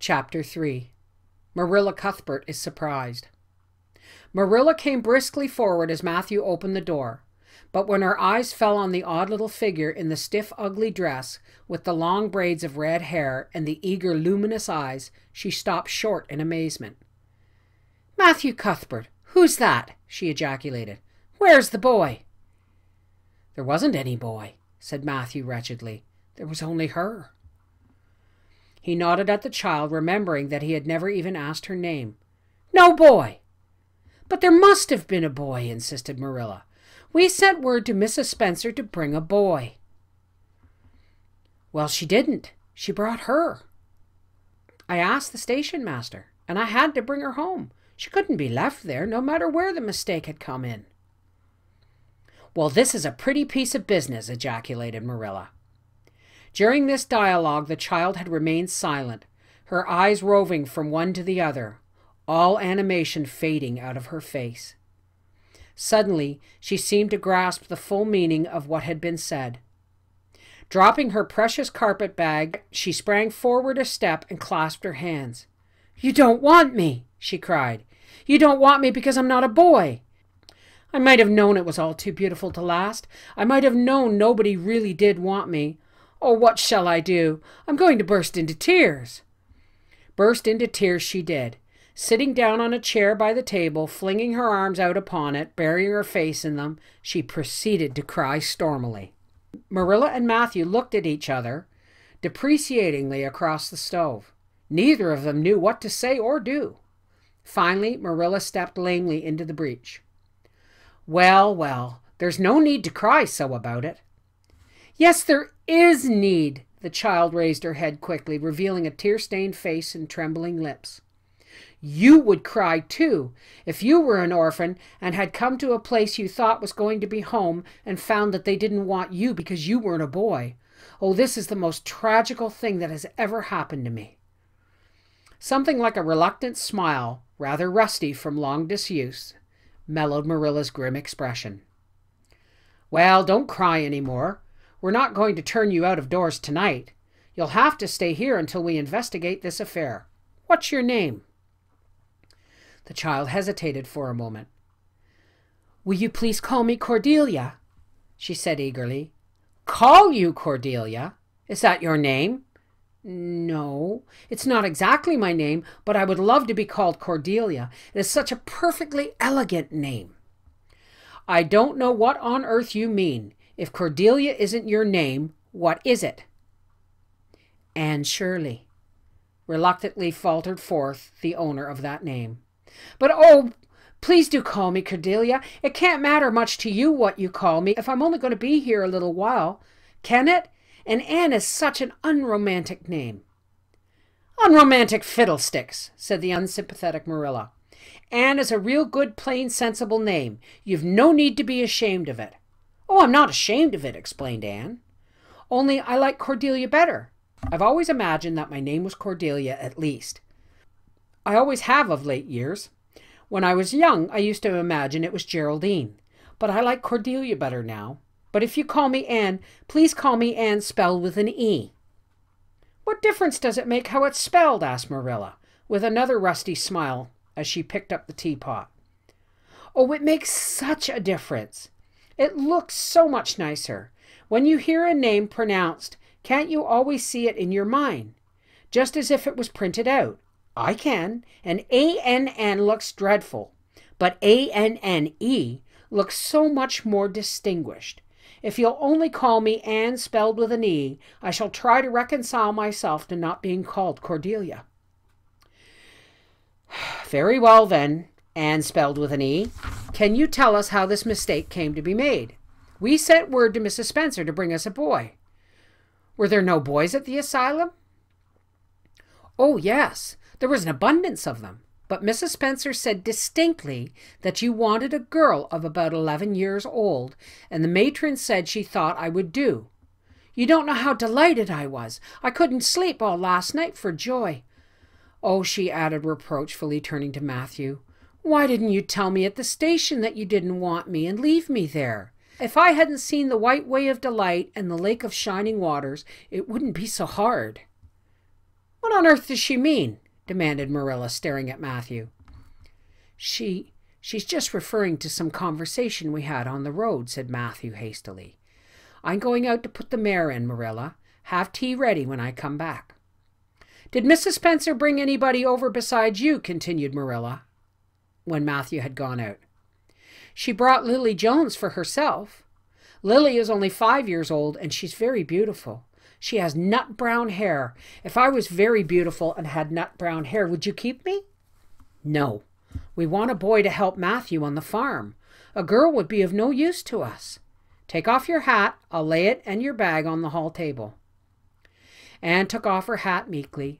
Chapter 3. Marilla Cuthbert is surprised. Marilla came briskly forward as Matthew opened the door, but when her eyes fell on the odd little figure in the stiff, ugly dress with the long braids of red hair and the eager, luminous eyes, she stopped short in amazement. "Matthew Cuthbert, who's that?" she ejaculated. "Where's the boy?" "There wasn't any boy," said Matthew wretchedly. "There was only her." He nodded at the child, remembering that he had never even asked her name. "No boy!" "But there must have been a boy," insisted Marilla. "We sent word to Mrs. Spencer to bring a boy." "Well, she didn't. She brought her. I asked the station master, and I had to bring her home. She couldn't be left there, no matter where the mistake had come in." "Well, this is a pretty piece of business," ejaculated Marilla. During this dialogue, the child had remained silent, her eyes roving from one to the other, all animation fading out of her face. Suddenly, she seemed to grasp the full meaning of what had been said. Dropping her precious carpet bag, she sprang forward a step and clasped her hands. "You don't want me," she cried. "You don't want me because I'm not a boy. I might have known it was all too beautiful to last. I might have known nobody really did want me. Oh, what shall I do? I'm going to burst into tears." Burst into tears she did, sitting down on a chair by the table, flinging her arms out upon it, burying her face in them. She proceeded to cry stormily. Marilla and Matthew looked at each other deprecatingly across the stove. Neither of them knew what to say or do. Finally, Marilla stepped lamely into the breach. "Well, well, there's no need to cry so about it." "Yes, there is need." The child raised her head quickly, revealing a tear-stained face and trembling lips. "You would cry, too, if you were an orphan and had come to a place you thought was going to be home and found that they didn't want you because you weren't a boy. Oh, this is the most tragical thing that has ever happened to me." Something like a reluctant smile, rather rusty from long disuse, mellowed Marilla's grim expression. "Well, don't cry any more. We're not going to turn you out of doors tonight. You'll have to stay here until we investigate this affair. What's your name?" The child hesitated for a moment. "Will you please call me Cordelia?" she said eagerly. "Call you Cordelia? Is that your name?" "No, it's not exactly my name, but I would love to be called Cordelia. It is such a perfectly elegant name." "I don't know what on earth you mean. If Cordelia isn't your name, what is it?" "Anne Shirley," reluctantly faltered forth the owner of that name. "But oh, please do call me Cordelia. It can't matter much to you what you call me if I'm only going to be here a little while. Can it? And Anne is such an unromantic name." "Unromantic fiddlesticks," said the unsympathetic Marilla. "Anne is a real good, plain, sensible name. You've no need to be ashamed of it." "Oh, I'm not ashamed of it," explained Anne. "Only I like Cordelia better. I've always imagined that my name was Cordelia at least. I always have of late years. When I was young, I used to imagine it was Geraldine. But I like Cordelia better now. But if you call me Anne, please call me Anne spelled with an E." "What difference does it make how it's spelled?" asked Marilla, with another rusty smile as she picked up the teapot. "Oh, it makes such a difference. It looks so much nicer. When you hear a name pronounced, can't you always see it in your mind? Just as if it was printed out. I can, and ANN looks dreadful, but ANNE looks so much more distinguished. If you'll only call me Anne spelled with an E, I shall try to reconcile myself to not being called Cordelia." "Very well, then, Anne spelled with an E. Can you tell us how this mistake came to be made? We sent word to Mrs. Spencer to bring us a boy. Were there no boys at the asylum?" "Oh, yes, there was an abundance of them. But Mrs. Spencer said distinctly that you wanted a girl of about 11 years old, and the matron said she thought I would do. You don't know how delighted I was. I couldn't sleep all last night for joy. Oh," she added reproachfully, turning to Matthew, "why didn't you tell me at the station that you didn't want me and leave me there? If I hadn't seen the White Way of Delight and the Lake of Shining Waters, it wouldn't be so hard." What on earth does she mean? Demanded Marilla, staring at Matthew. She's just referring to some conversation we had on the road, said Matthew hastily. I'm going out to put the mare in, Marilla. Have tea ready when I come back. Did Mrs. Spencer bring anybody over besides you? Continued Marilla, when Matthew had gone out. She brought Lily Jones for herself. Lily is only 5 years old, and she's very beautiful. She has nut brown hair. If I was very beautiful and had nut brown hair, would you keep me? No. We want a boy to help Matthew on the farm. A girl would be of no use to us. Take off your hat. I'll lay it and your bag on the hall table. Anne took off her hat meekly.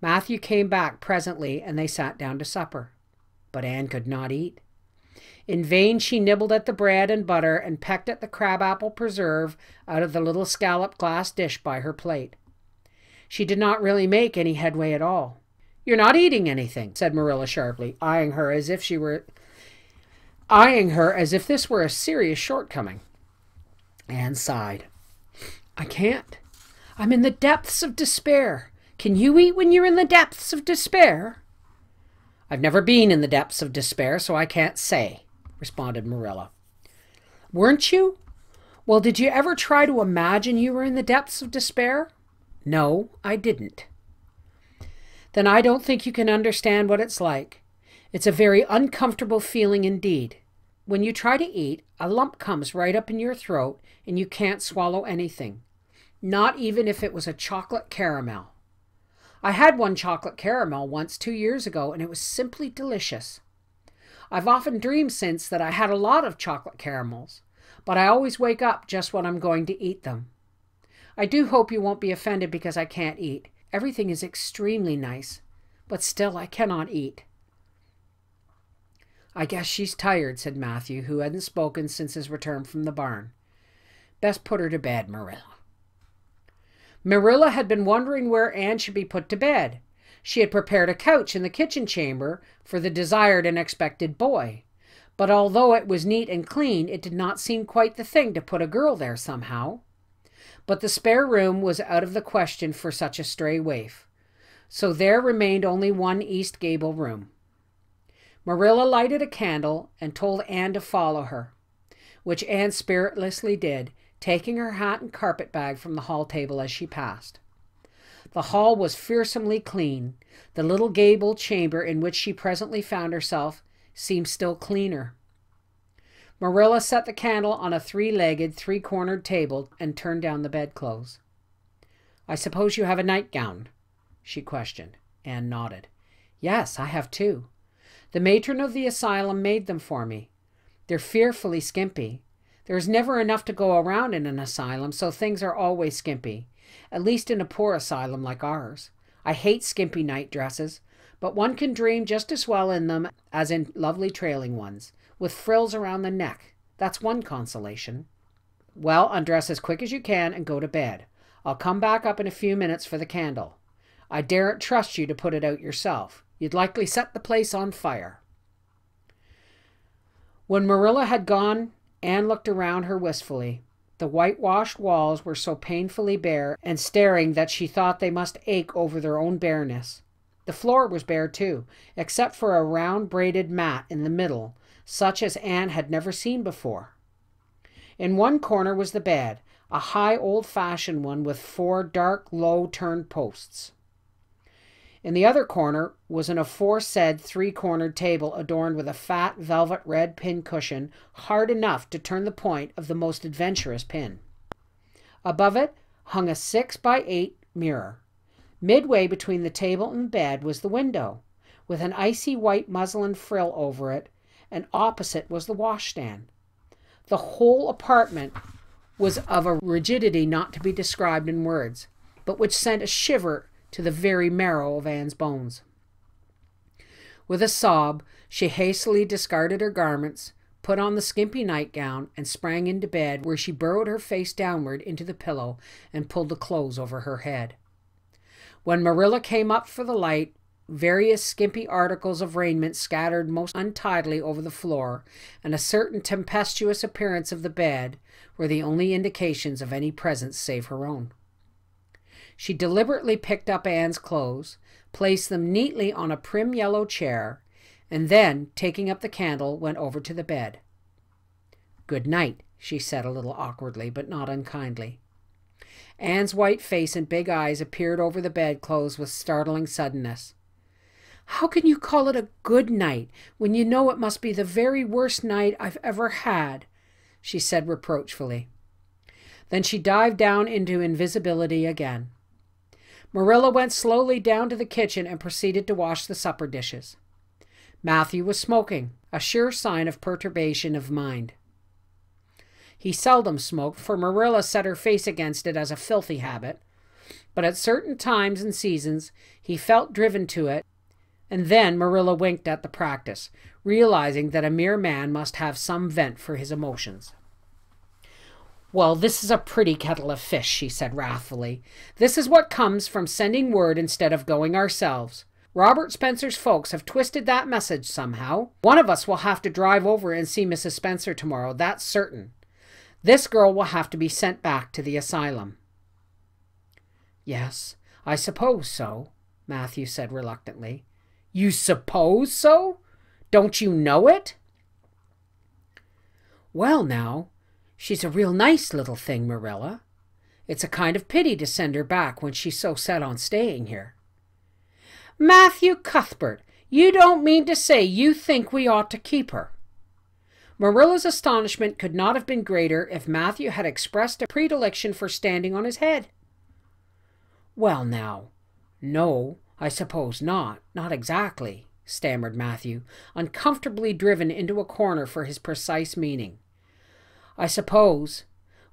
Matthew came back presently, and they sat down to supper. But Anne could not eat. In vain she nibbled at the bread and butter and pecked at the crabapple preserve out of the little scalloped glass dish by her plate. She did not really make any headway at all. You're not eating anything, said Marilla sharply, eyeing her as if this were a serious shortcoming. Anne sighed. I can't. I'm in the depths of despair. Can you eat when you're in the depths of despair? I've never been in the depths of despair, so I can't say, responded Marilla. Weren't you? Well, did you ever try to imagine you were in the depths of despair? No, I didn't. Then I don't think you can understand what it's like. It's a very uncomfortable feeling indeed. When you try to eat, a lump comes right up in your throat and you can't swallow anything. Not even if it was a chocolate caramel. I had one chocolate caramel once 2 years ago, and it was simply delicious. I've often dreamed since that I had a lot of chocolate caramels, but I always wake up just when I'm going to eat them. I do hope you won't be offended because I can't eat. Everything is extremely nice, but still I cannot eat. I guess she's tired, said Matthew, who hadn't spoken since his return from the barn. Best put her to bed, Marilla. Marilla had been wondering where Anne should be put to bed. She had prepared a couch in the kitchen chamber for the desired and expected boy, but although it was neat and clean, it did not seem quite the thing to put a girl there somehow. But the spare room was out of the question for such a stray waif, so there remained only one East Gable room. Marilla lighted a candle and told Anne to follow her, which Anne spiritlessly did, taking her hat and carpet bag from the hall table as she passed. The hall was fearsomely clean. The little gable chamber in which she presently found herself seemed still cleaner. Marilla set the candle on a 3-legged, 3-cornered table and turned down the bedclothes. I suppose you have a nightgown? She questioned. Anne nodded. Yes, I have 2. The matron of the asylum made them for me. They're fearfully skimpy. There's never enough to go around in an asylum, so things are always skimpy, at least in a poor asylum like ours. I hate skimpy night dresses, but one can dream just as well in them as in lovely trailing ones, with frills around the neck. That's one consolation. Well, undress as quick as you can and go to bed. I'll come back up in a few minutes for the candle. I daren't trust you to put it out yourself. You'd likely set the place on fire. When Marilla had gone, Anne looked around her wistfully. The whitewashed walls were so painfully bare and staring that she thought they must ache over their own bareness. The floor was bare too, except for a round braided mat in the middle, such as Anne had never seen before. In one corner was the bed, a high old-fashioned one with 4 dark, low-turned posts. In the other corner was an aforesaid 3-cornered table adorned with a fat velvet red pin cushion hard enough to turn the point of the most adventurous pin. Above it hung a 6-by-8 mirror. Midway between the table and the bed was the window, with an icy white muslin frill over it, and opposite was the washstand. The whole apartment was of a rigidity not to be described in words, but which sent a shiver to the very marrow of Anne's bones. With a sob, she hastily discarded her garments, put on the skimpy nightgown, and sprang into bed, where she burrowed her face downward into the pillow and pulled the clothes over her head. When Marilla came up for the light, various skimpy articles of raiment scattered most untidily over the floor, and a certain tempestuous appearance of the bed were the only indications of any presence save her own. She deliberately picked up Anne's clothes, placed them neatly on a prim yellow chair, and then, taking up the candle, went over to the bed. "Good night," she said a little awkwardly, but not unkindly. Anne's white face and big eyes appeared over the bedclothes with startling suddenness. "How can you call it a good night when you know it must be the very worst night I've ever had?" she said reproachfully. Then she dived down into invisibility again. Marilla went slowly down to the kitchen and proceeded to wash the supper dishes. Matthew was smoking, a sure sign of perturbation of mind. He seldom smoked, for Marilla set her face against it as a filthy habit, but at certain times and seasons he felt driven to it, and then Marilla winked at the practice, realizing that a mere man must have some vent for his emotions. "Well, this is a pretty kettle of fish," she said wrathfully. "This is what comes from sending word instead of going ourselves. Robert Spencer's folks have twisted that message somehow. One of us will have to drive over and see Mrs. Spencer tomorrow, that's certain. This girl will have to be sent back to the asylum." "Yes, I suppose so," Matthew said reluctantly. "You suppose so? Don't you know it?" "Well, now, she's a real nice little thing, Marilla. It's a kind of pity to send her back when she's so set on staying here." "Matthew Cuthbert, you don't mean to say you think we ought to keep her?" Marilla's astonishment could not have been greater if Matthew had expressed a predilection for standing on his head. "Well, now, no, I suppose not. Not exactly," stammered Matthew, uncomfortably driven into a corner for his precise meaning. "I suppose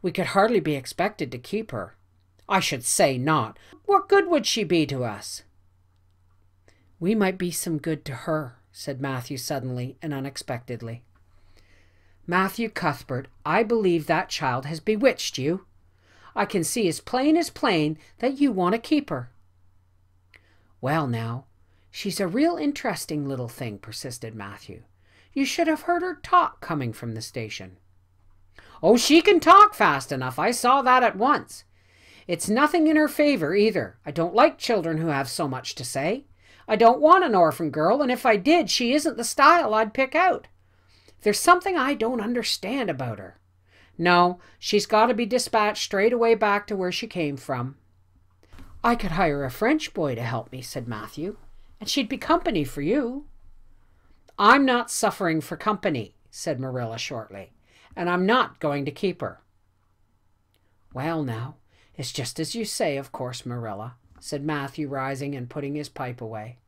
we could hardly be expected to keep her." "I should say not. What good would she be to us?" "We might be some good to her," said Matthew suddenly and unexpectedly. "Matthew Cuthbert, I believe that child has bewitched you. I can see as plain that you want to keep her." "Well, now, she's a real interesting little thing," persisted Matthew. "You should have heard her talk coming from the station." "Oh, she can talk fast enough. I saw that at once. It's nothing in her favor either. I don't like children who have so much to say. I don't want an orphan girl, and if I did, she isn't the style I'd pick out. There's something I don't understand about her. No, she's got to be dispatched straight away back to where she came from." "I could hire a French boy to help me," said Matthew, "and she'd be company for you." "I'm not suffering for company," said Marilla shortly, "and I'm not going to keep her." "Well, now, it's just as you say, of course, Marilla," said Matthew, rising and putting his pipe away.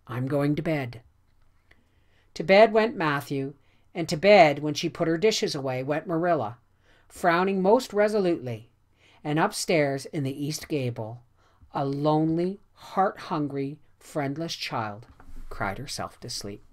"I'm going to bed." To bed went Matthew, and to bed, when she put her dishes away, went Marilla, frowning most resolutely, and upstairs in the east gable, a lonely, heart-hungry, friendless child cried herself to sleep.